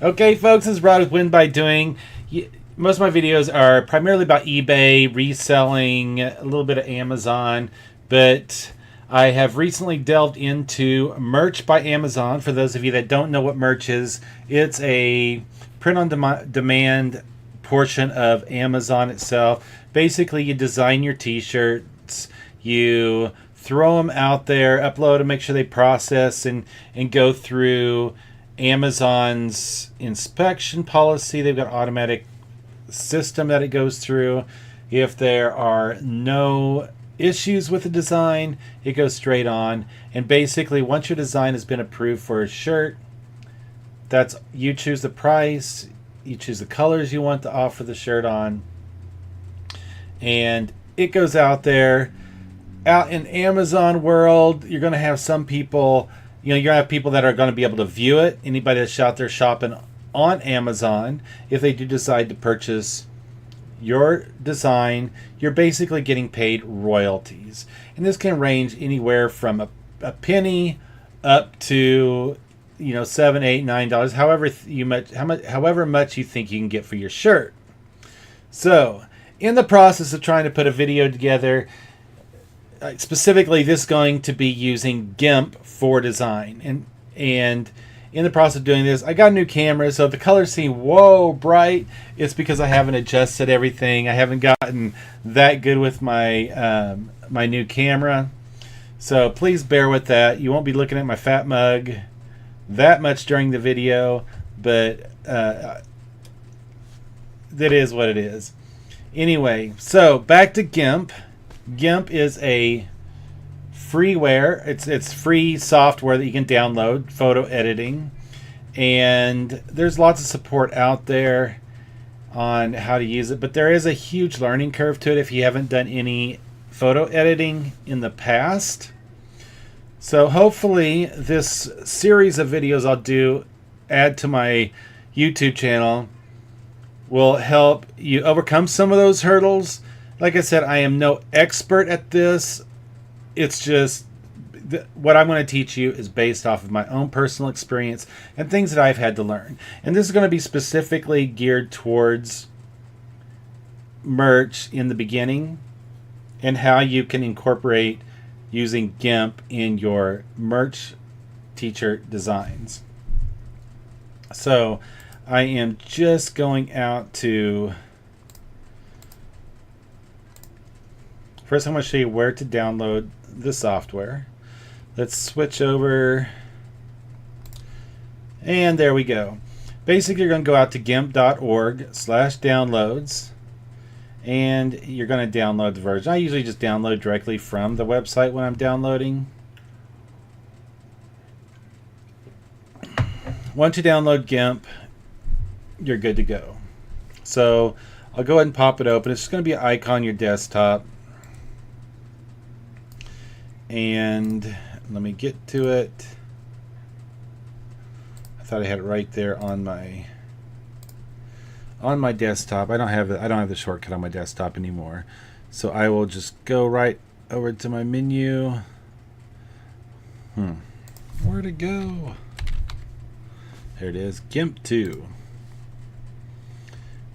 Okay, folks, this is Rod with Win by Doing. Most of my videos are primarily about eBay, reselling, a little bit of Amazon, but I have recently delved into Merch by Amazon. For those of you that don't know what Merch is, it's a print-on-demand portion of Amazon itself. Basically, you design your t-shirts, you throw them out there, upload them, make sure they process and go through Amazon's inspection policy. They've got automatic system that it goes through. If there are no issues with the design, it goes straight on. And basically, once your design has been approved for a shirt, that's you choose the price, you choose the colors you want to offer the shirt on, and it goes out there. Out in Amazon world, you're going to have some people, you're going to have people that are going to be able to view it. Anybody that's out there shopping on Amazon, if they do decide to purchase your design, you're basically getting paid royalties. And this can range anywhere from a penny up to, $7, $8, $9, however much you think you can get for your shirt. So, in the process of trying to put a video together, specifically, this is going to be using Gimp for design. And in the process of doing this, I got a new camera, so if the colors seem bright, it's because I haven't adjusted everything. I haven't gotten that good with my my new camera. So please bear with that. You won't be looking at my fat mug that much during the video, but that is what it is. Anyway, so back to Gimp. Gimp is a freeware. It's free software that you can download, photo editing, and there's lots of support out there on how to use it, but there is a huge learning curve to it if you haven't done any photo editing in the past. So hopefully this series of videos I'll add to my YouTube channel will help you overcome some of those hurdles. Like I said, I am no expert at this. It's just what I'm going to teach you is based off of my own personal experience and things that I've had to learn. And this is going to be specifically geared towards merch in the beginning and how you can incorporate using GIMP in your merch t-shirt designs. So I am just going out to... First, I'm going to show you where to download the software. Let's switch over. And there we go. Basically, you're going to go out to gimp.org/downloads. And you're going to download the version. I usually just download directly from the website when I'm downloading. Once you download GIMP, you're good to go. So I'll go ahead and pop it open. It's just going to be an icon on your desktop. And let me get to it. I thought I had it right there on my desktop. I don't have the shortcut on my desktop anymore. So I will just go right over to my menu. Where'd it go? There it is, GIMP 2.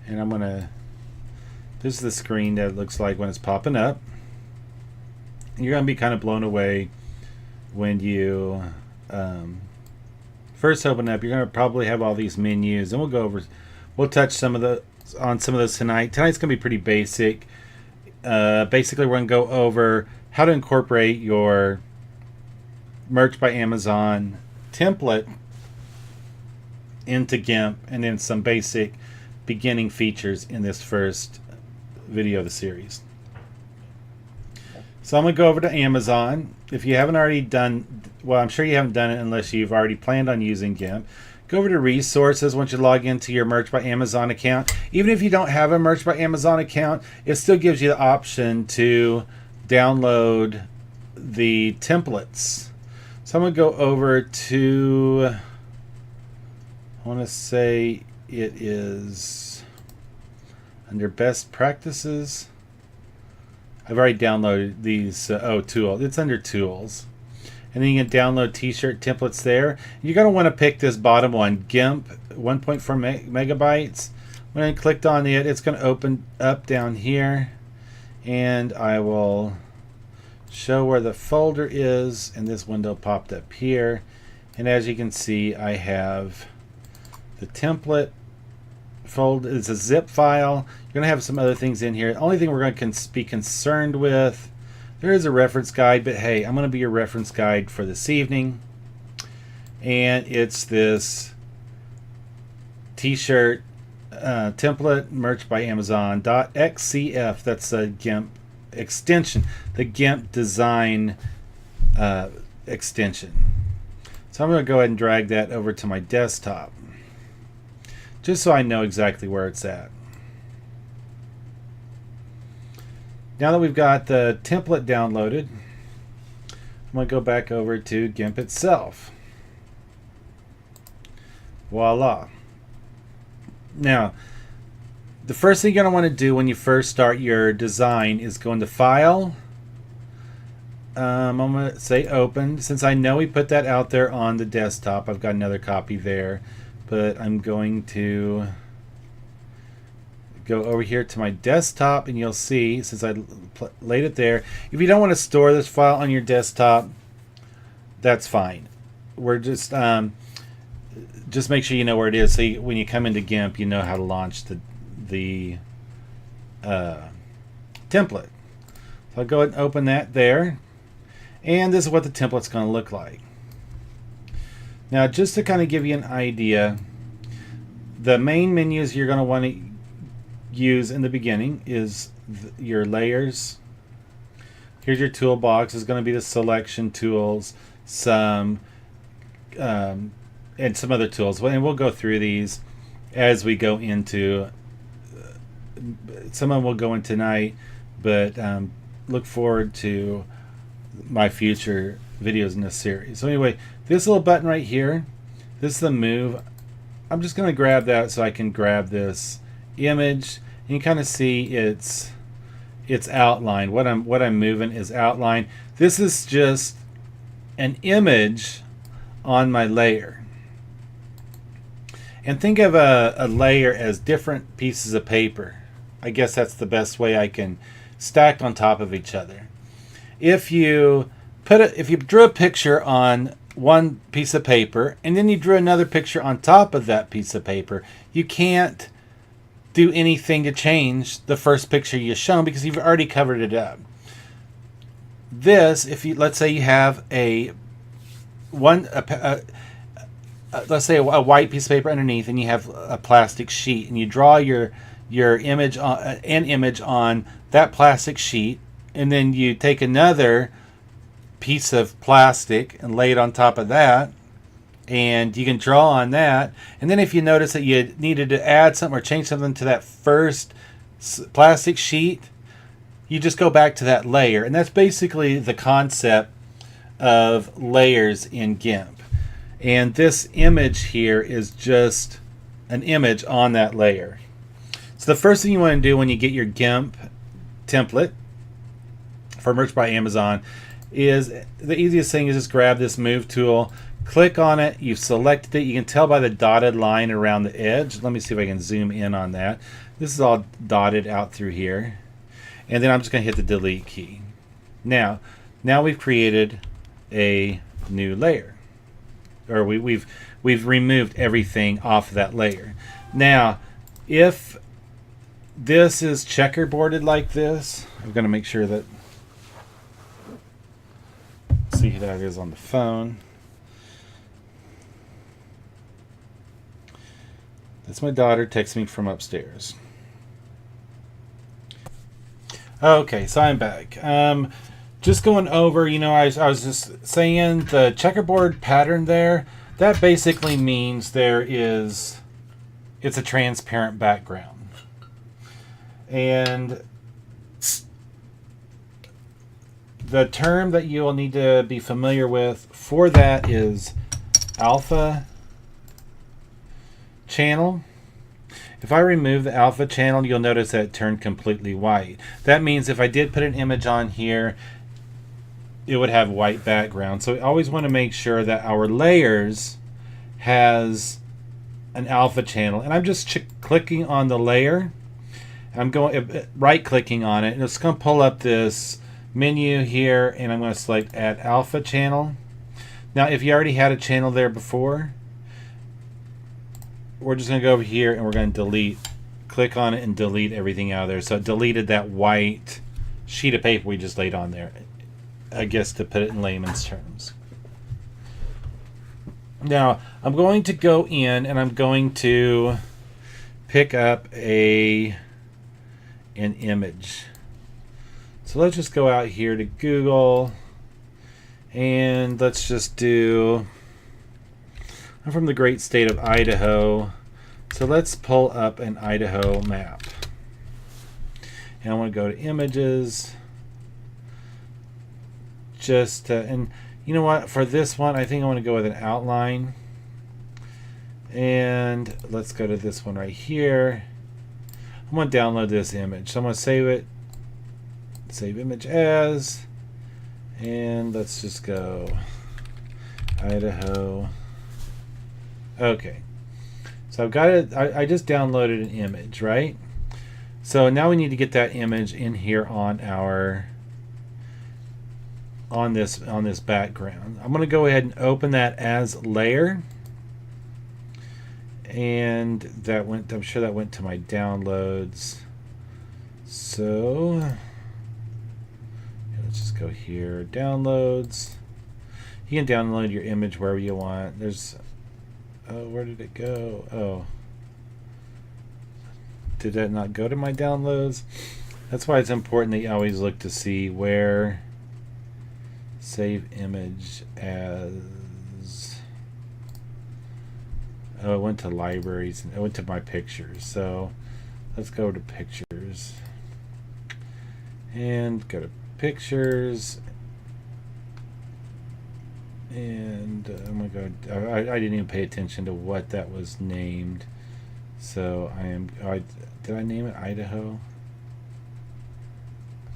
And I'm gonna, this is the screen that it looks like when it's popping up. You're going to be kind of blown away when you first open up. You're going to probably have all these menus, and we'll touch on some of those tonight. Tonight's going to be pretty basic. Basically, we're going to go over how to incorporate your Merch by Amazon template into GIMP, and then some basic beginning features in this first video of the series. So I'm going to go over to Amazon. If you haven't already done, well, I'm sure you haven't done it unless you've already planned on using GIMP. Go over to resources once you log into your Merch by Amazon account. Even if you don't have a Merch by Amazon account, it still gives you the option to download the templates. So I'm going to go over to, I want to say it is under best practices. I've already downloaded these tool. It's under tools. and then you can download t-shirt templates there. You're going to want to pick this bottom one, Gimp 1.4 megabytes. When I clicked on it, it's going to open up down here, and I will show where the folder is, and this window popped up here. And as you can see, I have the template folder. It's a zip file. You're going to have some other things in here. The only thing we're going to be concerned with, there is a reference guide, but hey, I'm going to be your reference guide for this evening. And it's this t-shirt template, merch by Amazon .xcf. That's a Gimp extension, the Gimp design extension. So I'm going to go ahead and drag that over to my desktop, just so I know exactly where it's at. Now that we've got the template downloaded, I'm going to go back over to Gimp itself. Voila. Now, the first thing you're going to want to do when you first start your design is go into File. I'm going to say Open. Since I know we put that out there on the desktop, I've got another copy there. But I'm going to go over here to my desktop, and you'll see, since I laid it there, if you don't want to store this file on your desktop, that's fine. We're just make sure you know where it is, so when you come into Gimp, you know how to launch the template. So I'll go ahead and open that there, and this is what the template's going to look like. Now, just to kind of give you an idea, the main menus you're going to want to use in the beginning is your layers. Here's your toolbox. It's going to be the selection tools, some and some other tools. And we'll go through these as we go into. Some of them will go in tonight, but look forward to my future videos in this series. So anyway, this little button right here, this is the move. I'm just going to grab that so I can grab this image. And you kind of see its outline. What I'm moving is outline. This is just an image on my layer. And think of a layer as different pieces of paper. I guess that's the best way I can stack on top of each other. If you drew a picture on one piece of paper and then you drew another picture on top of that piece of paper, you can't do anything to change the first picture you've shown because you've already covered it up. This, let's say you have let's say a white piece of paper underneath, and you have a plastic sheet, and you draw your image on an image on that plastic sheet, and then you take another piece of plastic and lay it on top of that, and you can draw on that. And then if you notice that you needed to add something or change something to that first plastic sheet, you just go back to that layer. And that's basically the concept of layers in Gimp. And this image here is just an image on that layer. So the first thing you want to do when you get your Gimp template for Merch by Amazon is the easiest thing is just grab this move tool, click on it, you've selected it. You can tell by the dotted line around the edge. Let me see if I can zoom in on that. This is all dotted out through here. And then I'm just going to hit the delete key. Now we've created a new layer. Or we've removed everything off of that layer. Now, if this is checkerboarded like this, I'm going to make sure that, see how that is on the phone. That's my daughter texting me from upstairs. Okay, so I'm back. Just going over, I was just saying the checkerboard pattern there, that basically means it's a transparent background. And the term that you will need to be familiar with for that is alpha channel. If I remove the alpha channel, you'll notice that it turned completely white. That means if I did put an image on here, it would have white background. So we always want to make sure that our layers has an alpha channel. And I'm just clicking on the layer. I'm going right clicking on it, and it's going to pull up this menu here, and I'm going to select add alpha channel. Now if you already had a channel there before, we're just going to go over here and we're going to delete, click on it and delete everything out of there. So it deleted that white sheet of paper we just laid on there, I guess, to put it in layman's terms. Now I'm going to go in and I'm going to pick up an image. So let's just go out here to Google and let's just do, I'm from the great state of Idaho, so let's pull up an Idaho map. And I want to go to images. And you know what, for this one I think I want to go with an outline, and let's go to this one right here. I'm going to download this image, so I'm going to save it, save image as, and let's just go Idaho. Okay, so I've got it. I just downloaded an image, right? So now we need to get that image in here on our on this background. I'm going to go ahead and open that as layer, and that went, I'm sure that went to my downloads. So let's just go here, downloads. You can download your image wherever you want. There's, oh, where did it go? Oh, did that not go to my downloads? That's why it's important that you always look to see where save image as. Oh, it went to libraries and it went to my pictures. So let's go to pictures and go to pictures, and I'm gonna go. I didn't even pay attention to what that was named. So did I name it Idaho?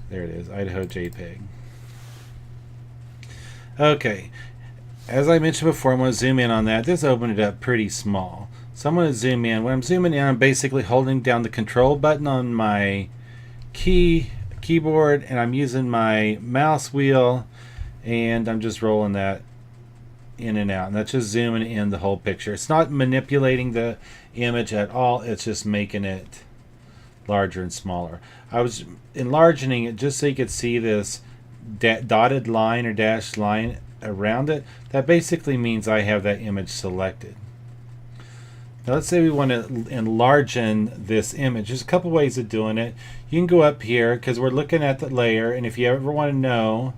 There it is, Idaho JPEG. Okay, as I mentioned before, I'm going to zoom in on that. This opened it up pretty small. So I'm going to zoom in. When I'm zooming in, I'm basically holding down the control button on my keyboard, and I'm using my mouse wheel, and I'm just rolling that in and out. And that's just zooming in the whole picture. It's not manipulating the image at all. It's just making it larger and smaller. I was enlarging it just so you could see this dotted line or dashed line around it. That basically means I have that image selected. Now let's say we want to enlarge this image. There's a couple ways of doing it. You can go up here because we're looking at the layer, and if you ever want to know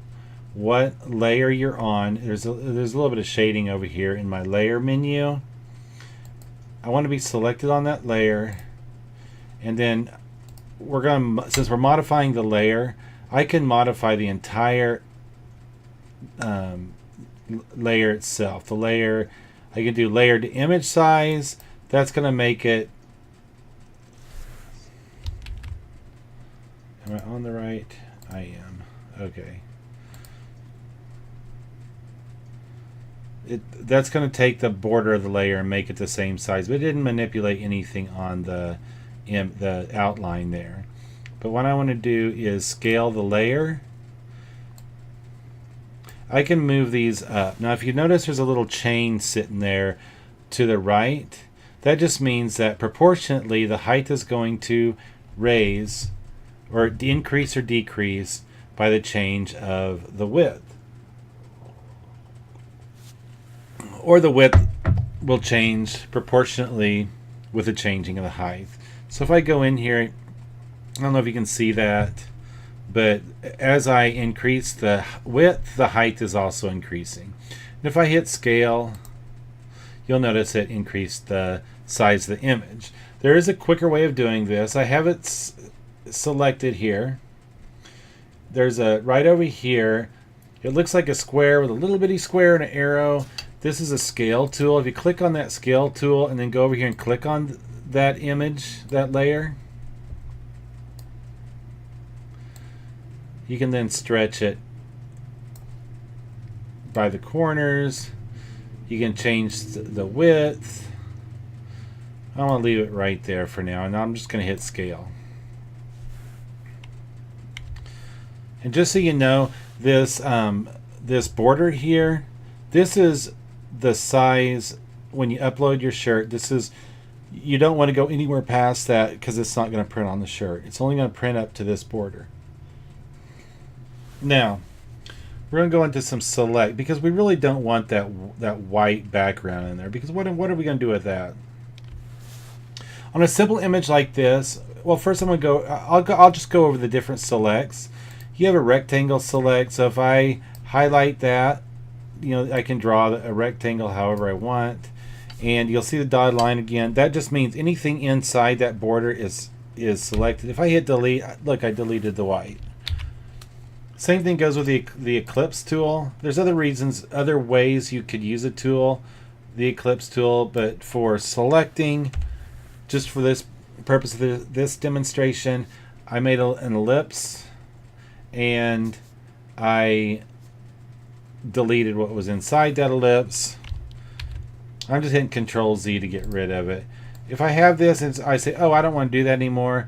what layer you're on, there's a little bit of shading over here in my layer menu. I want to be selected on that layer, and then we're going to, since we're modifying the layer, I can modify the entire layer itself. The layer, I can do layer to image size. That's going to make it, am I on the right? I am. Okay. That's going to take the border of the layer and make it the same size, but it didn't manipulate anything on the outline there. But what I want to do is scale the layer. I can move these up. Now if you notice there's a little chain sitting there to the right, that just means that proportionately the height is going to raise or increase or decrease by the change of the width. Or the width will change proportionately with the changing of the height. So if I go in here, I don't know if you can see that, but as I increase the width, the height is also increasing. And if I hit scale, you'll notice it increased the size of the image. There is a quicker way of doing this. I have it selected here. There's a right over here. It looks like a square with a little bitty square and an arrow. This is a scale tool. If you click on that scale tool and then go over here and click on that image, that layer, you can then stretch it by the corners. You can change the width. I want to leave it right there for now, and I'm just going to hit scale. And just so you know, this this border here, this is the size when you upload your shirt. This is, you don't want to go anywhere past that because it's not going to print on the shirt. It's only going to print up to this border. Now, we're going to go into some select because we really don't want that white background in there, because what are we going to do with that? On a simple image like this, well, first I'm going to go, I'll just go over the different selects. You have a rectangle select, so if I highlight that, you know, I can draw a rectangle however I want, and you'll see the dotted line again. That just means anything inside that border is selected. If I hit delete, look, I deleted the white. Same thing goes with the ellipse tool. There's other reasons, other ways you could use a tool, the ellipse tool, but for selecting, just for this purpose of this demonstration, I made an ellipse and I deleted what was inside that ellipse. I'm just hitting Control Z to get rid of it. If I have this and I say, oh, I don't want to do that anymore,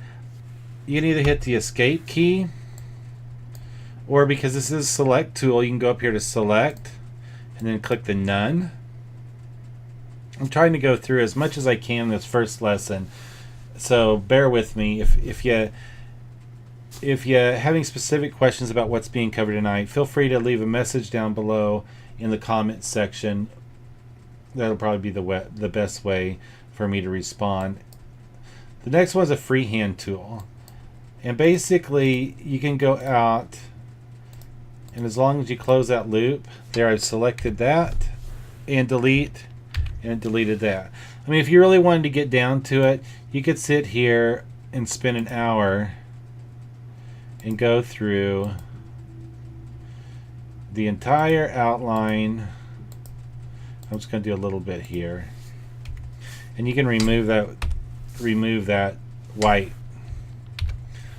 you can either hit the escape key, or because this is a select tool, you can go up here to select and then click the none. I'm trying to go through as much as I can in this first lesson, so bear with me. If you're having specific questions about what's being covered tonight, feel free to leave a message down below in the comments section. That'll probably be the best way for me to respond. The next one's a freehand tool, and basically you can go out, and as long as you close that loop, there I've selected that, and delete, and it deleted that. I mean, if you really wanted to get down to it, you could sit here and spend an hour and go through the entire outline. I'm just going to do a little bit here, and you can remove that white.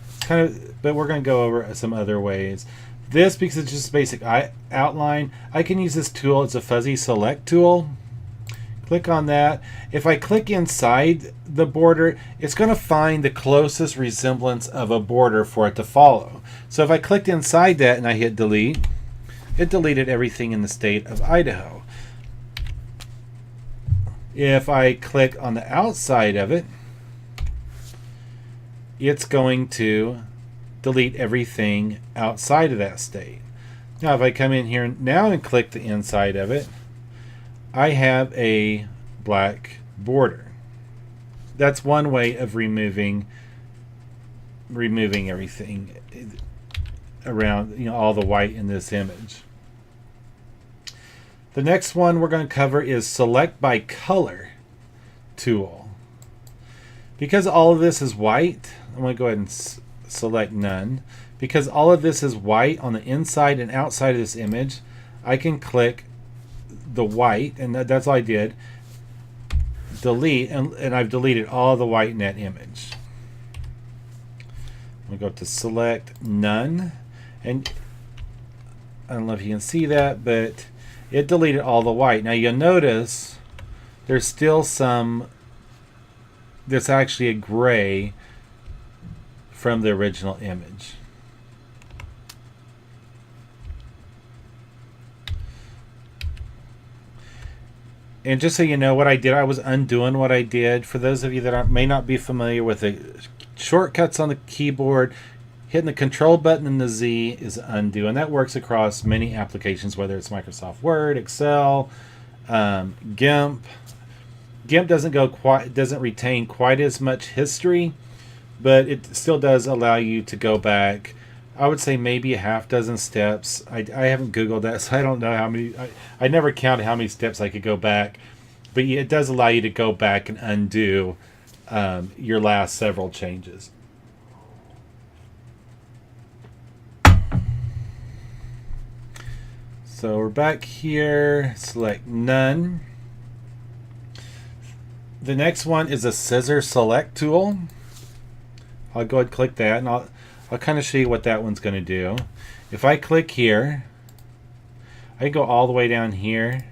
It's kind of, but we're going to go over some other ways. This, because it's just basic outline, I can use this tool. It's a fuzzy select tool. Click on that. If I click inside the border, it's going to find the closest resemblance of a border for it to follow. So if I clicked inside that and I hit delete, it deleted everything in the state of Idaho. If I click on the outside of it, it's going to delete everything outside of that state. Now if I come in here now and click the inside of it, I have a black border. That's one way of removing everything around, you know, all the white in this image. The next one we're going to cover is select by color tool. Because all of this is white, I'm going to go ahead and select none. Because all of this is white on the inside and outside of this image, I can click the white, and that's all I did. Delete, and I've deleted all the white in that image. I'm going to go to select none, and I don't know if you can see that, but it deleted all the white. Now you'll notice there's still some, there's actually a gray from the original image. And just so you know what I did, I was undoing what I did. For those of you that may not be familiar with the shortcuts on the keyboard, hitting the control button and the Z is undo, and that works across many applications, whether it's Microsoft Word, Excel, Gimp. Gimp doesn't retain quite as much history, but it still does allow you to go back. I would say maybe a half dozen steps. I haven't Googled that, so I don't know how many. I never counted how many steps I could go back, but it does allow you to go back and undo your last several changes. So we're back here, select none. The next one is a scissor select tool. I'll go ahead and click that, and I'll kind of show you what that one's going to do. If I click here, I can go all the way down here.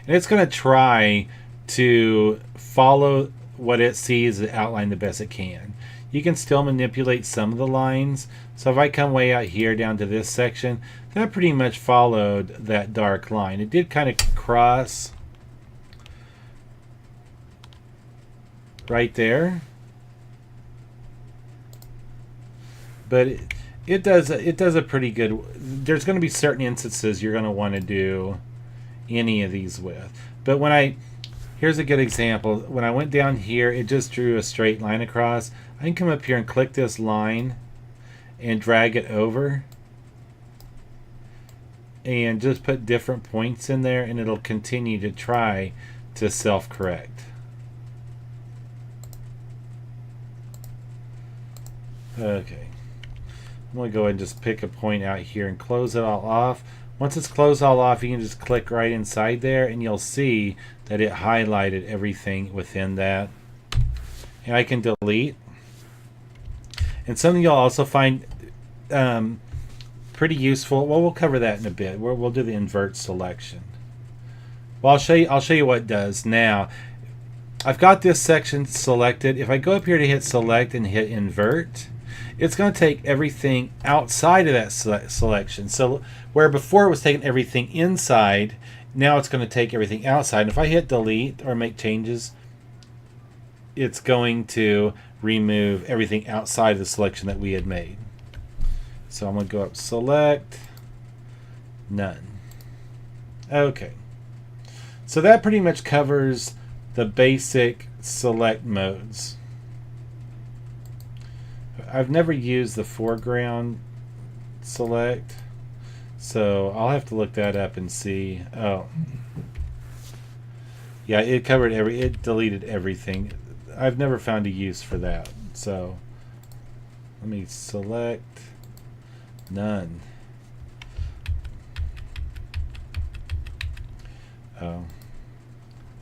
And it's going to try to follow what it sees as outline the best it can. You can still manipulate some of the lines. So if I come way out here down to this section, that pretty much followed that dark line. It did kind of cross right there. But it does a pretty good. There's going to be certain instances you're going to want to do any of these with. But here's a good example. When I went down here, it just drew a straight line across. I can come up here and click this line and drag it over and just put different points in there, and it'll continue to try to self-correct. Okay. I'm going to go ahead and just pick a point out here and close it all off. Once it's closed all off, you can just click right inside there, and you'll see that it highlighted everything within that. And I can delete. And something you'll also find pretty useful. Well, we'll cover that in a bit. We'll do the invert selection. Well, I'll show you what it does now. I've got this section selected. If I go up here to hit select and hit invert, it's going to take everything outside of that selection. So where before it was taking everything inside, now it's going to take everything outside. And if I hit delete or make changes, it's going to remove everything outside of the selection that we had made. So I'm going to go up select, none. Okay. So that pretty much covers the basic select modes. I've never used the foreground select, so I'll have to look that up and see. Oh, yeah, it covered it deleted everything. I've never found a use for that. So let me select none. Oh,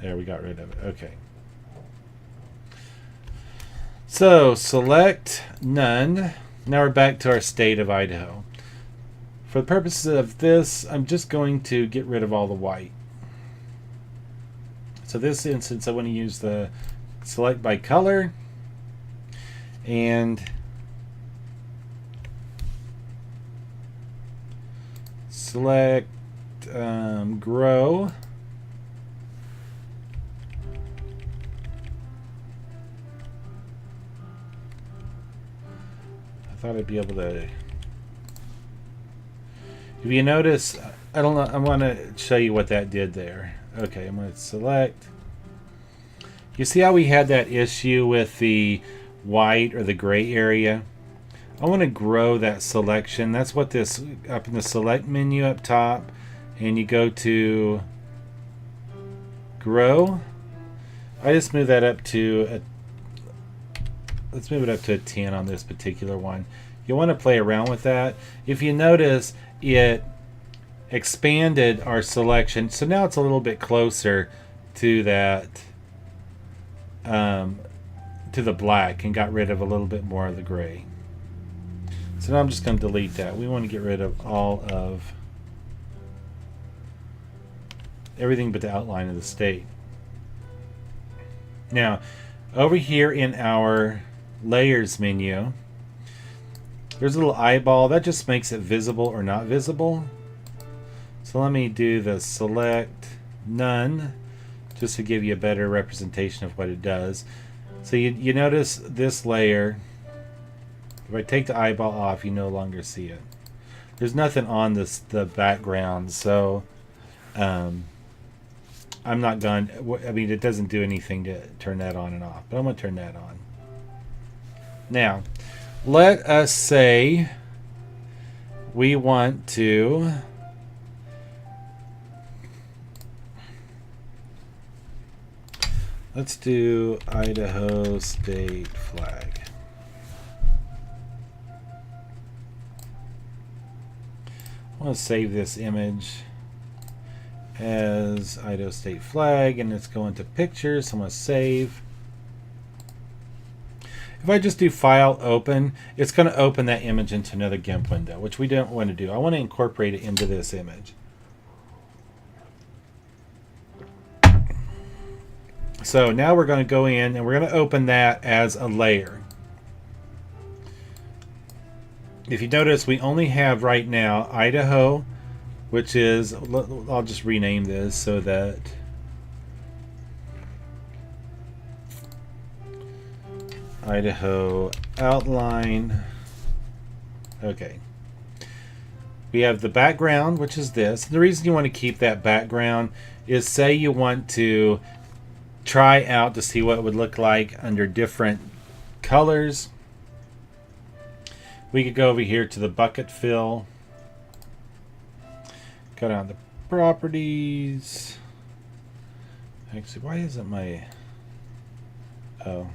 there, we got rid of it. Okay. So select none. Now we're back to our state of Idaho. For the purposes of this, I'm just going to get rid of all the white. So this instance, I want to use the select by color and select grow. I thought I'd be able to. If you notice, I don't know. I want to show you what that did there. Okay, I'm going to select. You see how we had that issue with the white or the gray area? I want to grow that selection. That's what this, up in the select menu up top, and you go to grow. I just move that up to a, let's move it up to a 10 on this particular one. You want to play around with that. If you notice, it expanded our selection, so now it's a little bit closer to that, to the black, and got rid of a little bit more of the gray. So now I'm just going to delete that. We want to get rid of all of everything but the outline of the state. Now, over here in our layers menu, there's a little eyeball that just makes it visible or not visible. So let me do the select none just to give you a better representation of what it does. So you notice this layer, if I take the eyeball off, you no longer see it. There's nothing on the background, so I'm not going, I mean, it doesn't do anything to turn that on and off, but I'm going to turn that on. Now, let us say we want to let's do Idaho state flag. I want to save this image as Idaho state flag, and it's going to pictures. So I'm going to save. If I just do file open, it's going to open that image into another GIMP window, which we don't want to do. I want to incorporate it into this image. So now we're going to go in and we're going to open that as a layer. If you notice, we only have right now Idaho, which is, I'll just rename this so that Idaho outline. Okay. We have the background, which is this. The reason you want to keep that background is, say you want to try out to see what it would look like under different colors. We could go over here to the bucket fill, go down to properties. Actually, why isn't my, oh,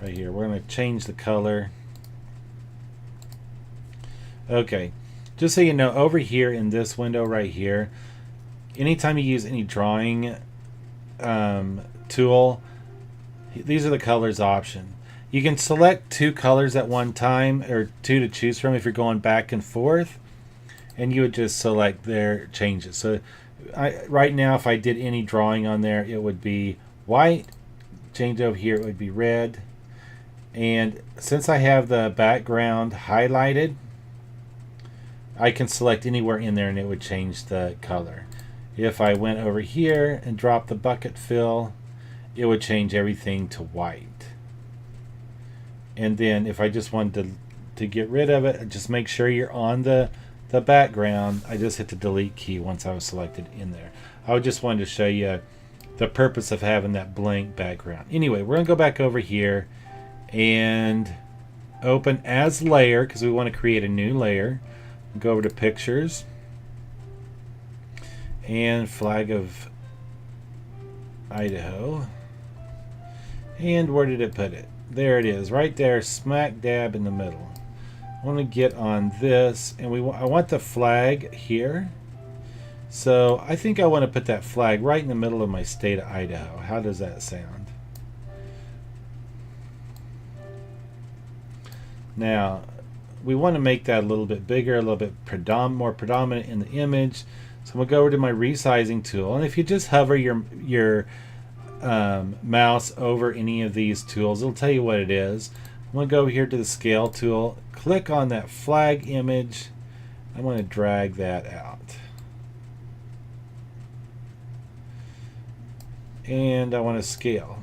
right here. We're going to change the color. Okay, just so you know, over here in this window right here, anytime you use any drawing tool, these are the colors option. You can select 2 colors at one time, or 2 to choose from if you're going back and forth, and you would just select their changes. So right now, if I did any drawing on there, it would be white. Change over here, it would be red. And since I have the background highlighted, I can select anywhere in there and it would change the color. If I went over here and dropped the bucket fill, it would change everything to white. And then if I just wanted to get rid of it, just make sure you're on the background. I just hit the delete key once I was selected in there. I just wanted to show you the purpose of having that blank background. Anyway, we're going to go back over here and open as layer because we want to create a new layer. Go over to pictures and flag of Idaho. And where did it put it? There it is, right there, smack dab in the middle. I want to get on this, and I want the flag here. So I think I want to put that flag right in the middle of my state of Idaho. How does that sound? Now, we want to make that a little bit bigger, a little bit more predominant in the image. So I'm going to go over to my resizing tool. And if you just hover your mouse over any of these tools, it'll tell you what it is. I'm going to go over here to the scale tool, click on that flag image. I'm going to drag that out. And I want to scale.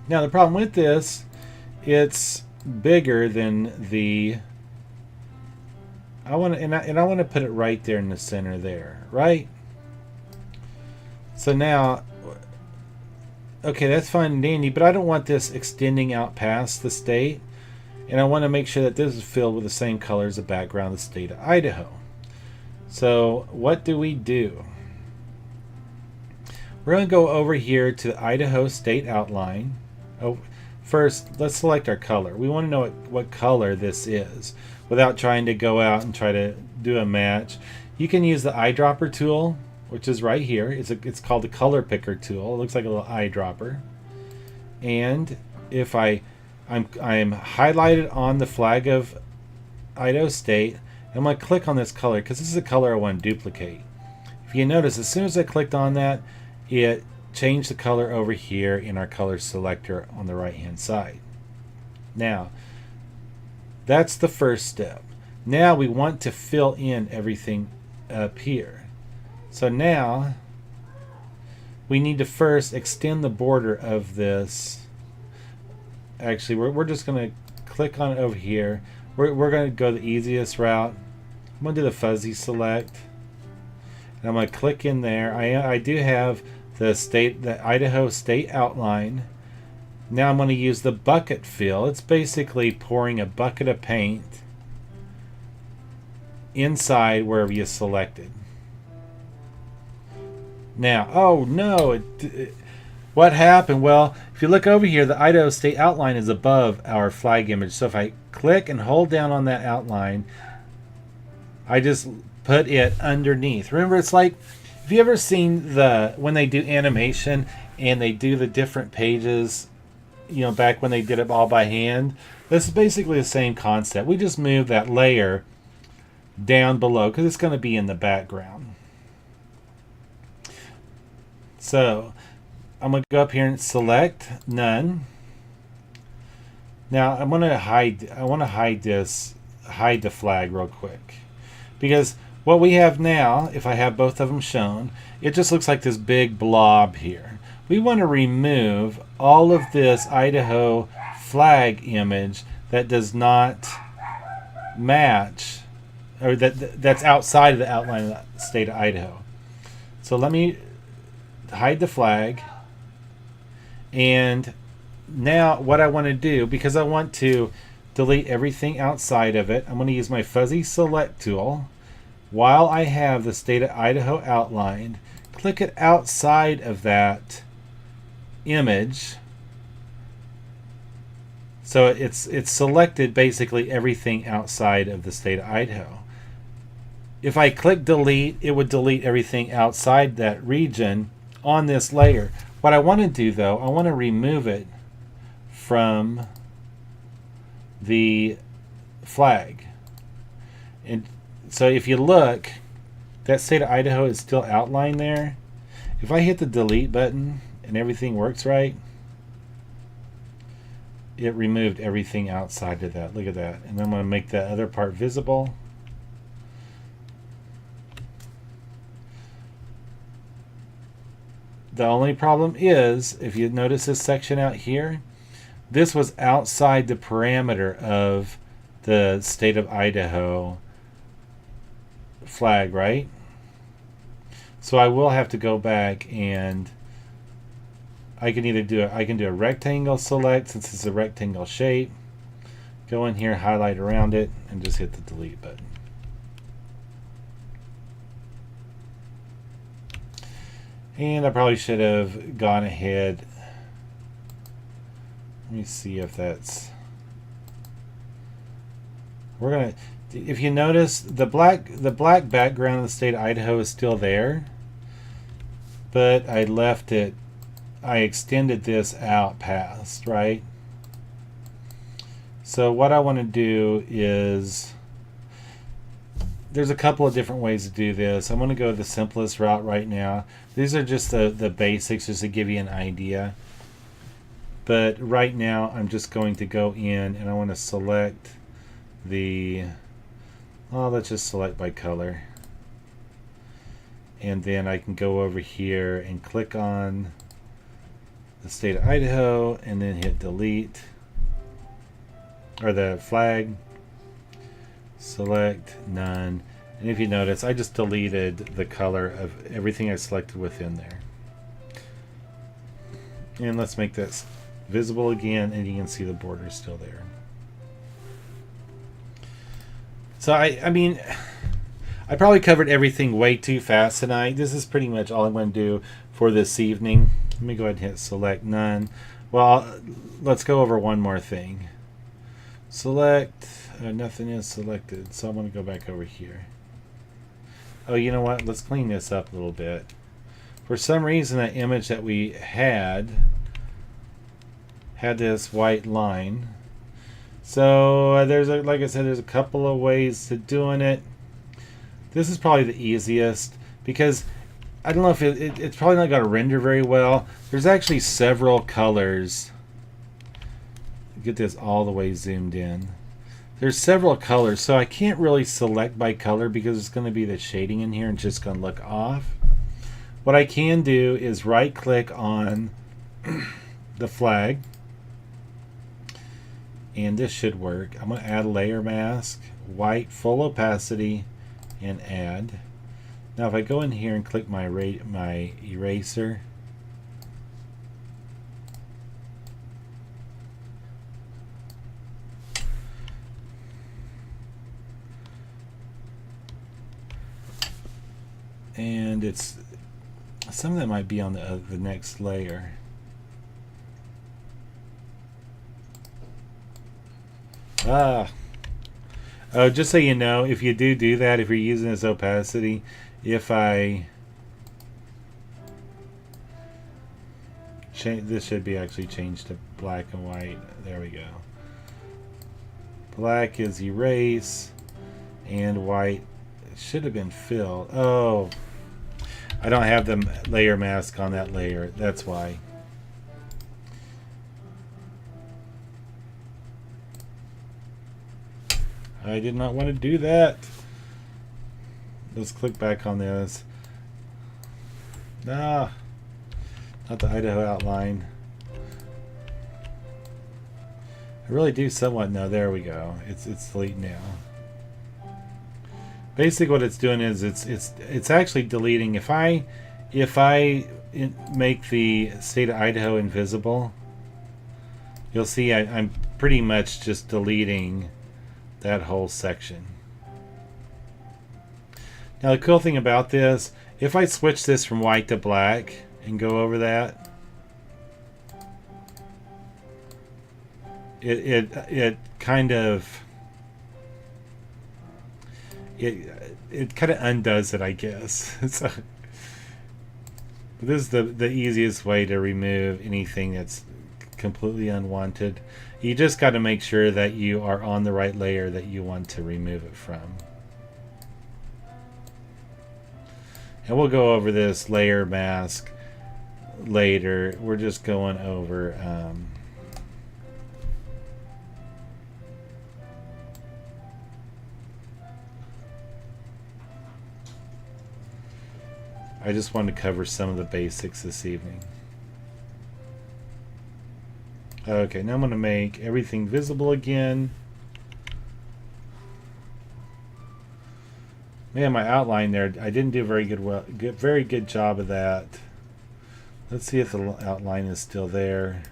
Now the problem with this, it's bigger than the, I want to put it right there in the center there, right? So now, okay, that's fine and dandy, but I don't want this extending out past the state, and I want to make sure that this is filled with the same color as the background of the state of Idaho. So what do? We're going to go over here to the Idaho state outline. Oh, first, let's select our color. We want to know what color this is without trying to go out and try to do a match. You can use the eyedropper tool, which is right here. It's called the color picker tool. It looks like a little eyedropper. And if I'm highlighted on the flag of Idaho State, I'm going to click on this color because this is a color I want to duplicate. If you notice, as soon as I clicked on that, it changed the color over here in our color selector on the right hand side. Now, that's the first step. Now we want to fill in everything up here. So now we need to first extend the border of this. Actually, we're just going to click on it over here. We're going to go the easiest route. I'm going to do the fuzzy select. And I'm going to click in there. I do have the Idaho state outline. Now I'm going to use the bucket fill. It's basically pouring a bucket of paint inside wherever you selected. Now, oh no, what happened? Well, if you look over here, the Idaho state outline is above our flag image. So if I click and hold down on that outline, I just put it underneath. Remember, it's like, have you ever seen when they do animation and they do the different pages, you know, back when they did it all by hand? This is basically the same concept. We just move that layer down below because it's going to be in the background. So I'm going to go up here and select none. Now I'm going to hide. I want to hide this. Hide the flag real quick, because what we have now, if I have both of them shown, it just looks like this big blob here. We want to remove all of this Idaho flag image that does not match, or that's outside of the outline of the state of Idaho. So let me hide the flag. And now what I want to do, because I want to delete everything outside of it, I'm going to use my fuzzy select tool. While I have the state of Idaho outlined, click it outside of that image. So it's selected basically everything outside of the state of Idaho. If I click delete, it would delete everything outside that region on this layer. What I want to do though, I want to remove it from the flag. And so if you look, that state of Idaho is still outlined there. If I hit the delete button and everything works right, it removed everything outside of that. Look at that. And I'm going to make that other part visible. The only problem is, if you notice this section out here, this was outside the parameter of the state of Idaho flag, right? So I will have to go back, and I can either do a rectangle select, since it's a rectangle shape, go in here, highlight around it, and just hit the delete button. And I probably should have gone ahead. Let me see if that's. We're gonna. If you notice, the black background of the state of Idaho is still there, but I left it. I extended this out past, right? So what I want to do is, there's a couple of different ways to do this. I'm going to go the simplest route right now. These are just the basics, just to give you an idea. But right now, I'm just going to go in and I want to select the, let's just select by color. And then I can go over here and click on the state of Idaho and then hit delete, or the flag. Select none, and if you notice, I just deleted the color of everything I selected within there. And let's make this visible again, and you can see the border still there. So I mean, I probably covered everything way too fast tonight. This is pretty much all I'm going to do for this evening. Let me go ahead and hit select none. Well, let's go over one more thing. Select. Nothing is selected, so I'm going to go back over here. Oh, you know what? Let's clean this up a little bit. For some reason, that image that we had this white line. So there's like I said, there's a couple of ways to doing it. This is probably the easiest, because I don't know if it's probably not going to render very well. There's actually several colors. Get this all the way zoomed in. There's several colors, so I can't really select by color because it's going to be the shading in here and it's just going to look off. What I can do is right click on the flag, and this should work. I'm going to add a layer mask, white, full opacity, and add. Now if I go in here and click my eraser, and it's some of that might be on the next layer. Oh, just so you know, if you do that, if you're using this opacity, if I change, this should be actually changed to black and white. There we go. Black is erase, and white should have been filled. Oh, I don't have the layer mask on that layer. That's why. I did not want to do that. Let's click back on this. Nah, not the Idaho outline. I really do somewhat know. There we go. It's delete now. Basically, what it's doing is it's actually deleting. If I make the state of Idaho invisible, you'll see I'm pretty much just deleting that whole section. Now the cool thing about this, if I switch this from white to black and go over that, it kind of undoes it, I guess. So this is the easiest way to remove anything that's completely unwanted. You just got to make sure that you are on the right layer that you want to remove it from. And we'll go over this layer mask later. We're just going over I just wanted to cover some of the basics this evening. Okay, now I'm going to make everything visible again. Man, my outline there, I didn't do very good job of that. Let's see if the outline is still there.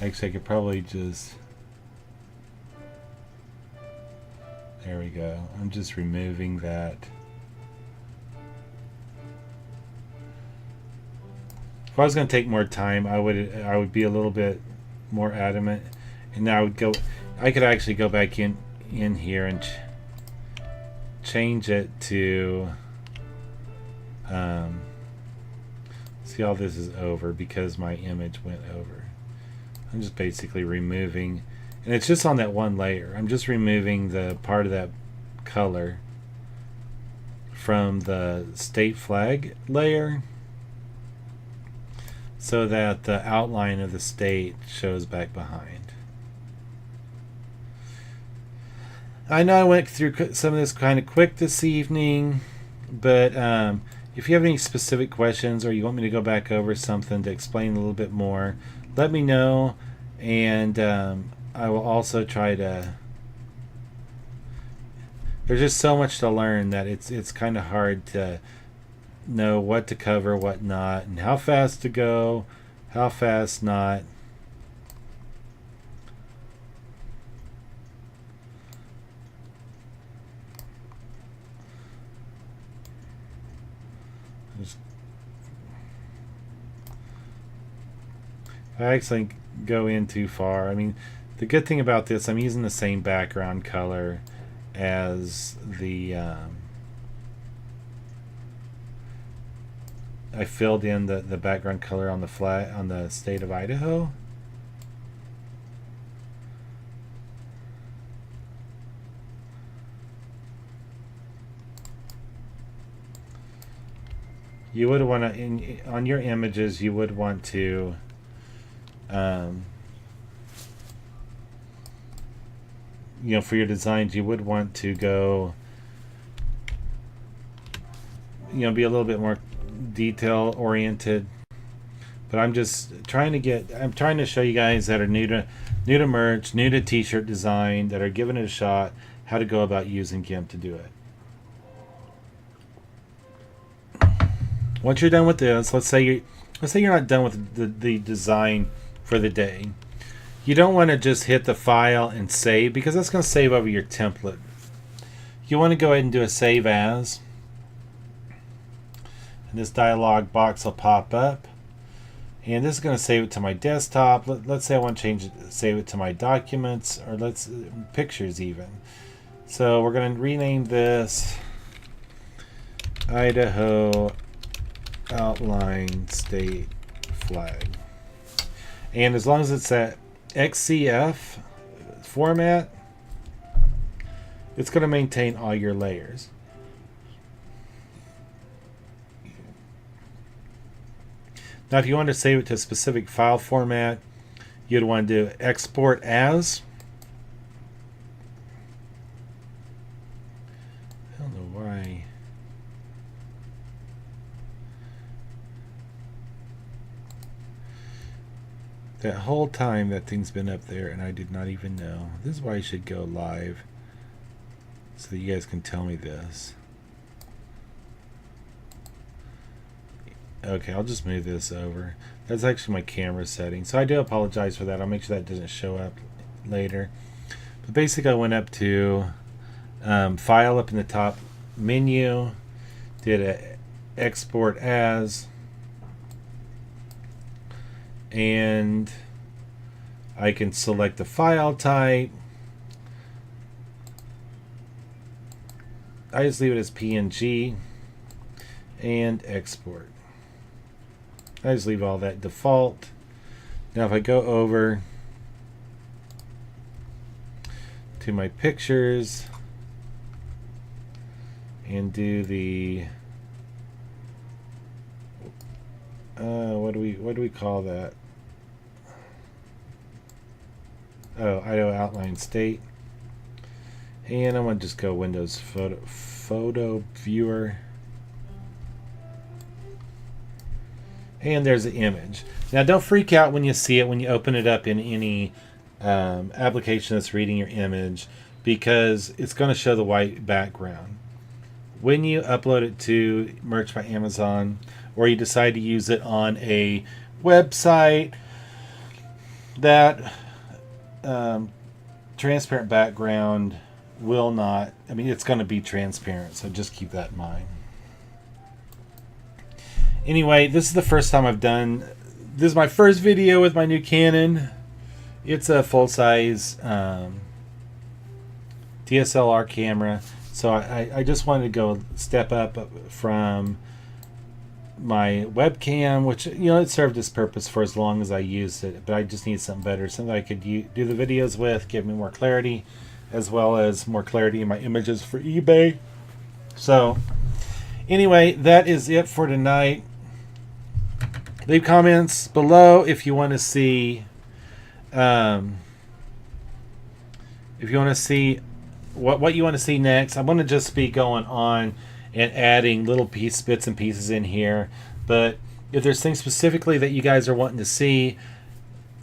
Actually, I could probably just... There we go. I'm just removing that. If I was going to take more time, I would be a little bit more adamant, and now I could actually go back in here and change it to see, all this is over because my image went over. I'm just basically removing, and it's just on that one layer. I'm just removing the part of that color from the state flag layer so that the outline of the state shows back behind. I know I went through some of this kind of quick this evening, but if you have any specific questions or you want me to go back over something to explain a little bit more, let me know, and I will also try to... There's just so much to learn that it's kind of hard to know what to cover, what not, and how fast to go, how fast not. I actually go in too far. I mean, the good thing about this, I'm using the same background color as the I filled in the background color on the flag on the state of Idaho. You would want to, on your images, you would want to you know, for your designs, you would want to go, you know, be a little bit more detail oriented. But I'm just trying to show you guys that are new to merch, new to t-shirt design, that are giving it a shot, how to go about using Gimp to do it. Once you're done with this, let's say you're not done with the design for the day. You don't want to just hit the file and save, because that's going to save over your template. You want to go ahead and do a save as, and this dialog box will pop up, and this is going to save it to my desktop. Let's say I want to save it to my documents, or pictures even. So we're going to rename this Idaho Outline State Flag, and as long as it's at XCF format, it's going to maintain all your layers. Now, if you want to save it to a specific file format, you'd want to do export as. I don't know why. That whole time that thing's been up there and I did not even know. This is why I should go live, so that you guys can tell me this. Okay, I'll just move this over. That's actually my camera setting, so I do apologize for that. I'll make sure that doesn't show up later. But basically I went up to file up in the top menu, did a export as, and I can select the file type. I just leave it as PNG and export. I just leave all that default. Now if I go over to my pictures and do the what do we call that? Oh, IO outline state. And I'm gonna just go Windows photo viewer. And there's the image. Now don't freak out when you see it when you open it up in any application that's reading your image, because it's going to show the white background. When you upload it to Merch by Amazon, or you decide to use it on a website, that transparent background will not, I mean, it's going to be transparent, so just keep that in mind. Anyway, this is the first time I've done, this is my first video with my new Canon. It's a full-size DSLR camera, so I just wanted to go step up from my webcam, which, you know, it served its purpose for as long as I used it, but I just need something better, something I could do the videos with, give me more clarity, as well as more clarity in my images for eBay. So anyway, that is it for tonight. Leave comments below if you want to see what you want to see next. I'm going to just be going on and adding little bits and pieces in here, but if there's things specifically that you guys are wanting to see,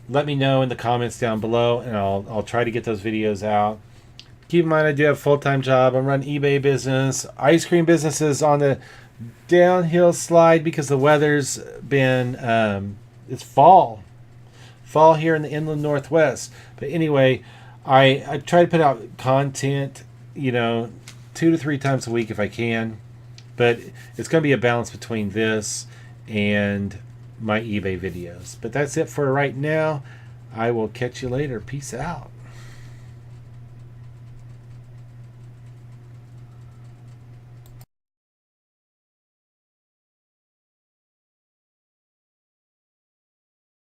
let me know in the comments down below, and I'll try to get those videos out. Keep in mind, I do have a full-time job. I'm running eBay business. Ice cream business is on the downhill slide because the weather's been it's fall here in the inland northwest. But anyway, I try to put out content, you know, 2 to 3 times a week if I can, but it's going to be a balance between this and my eBay videos. But that's it for right now. I will catch you later. Peace out.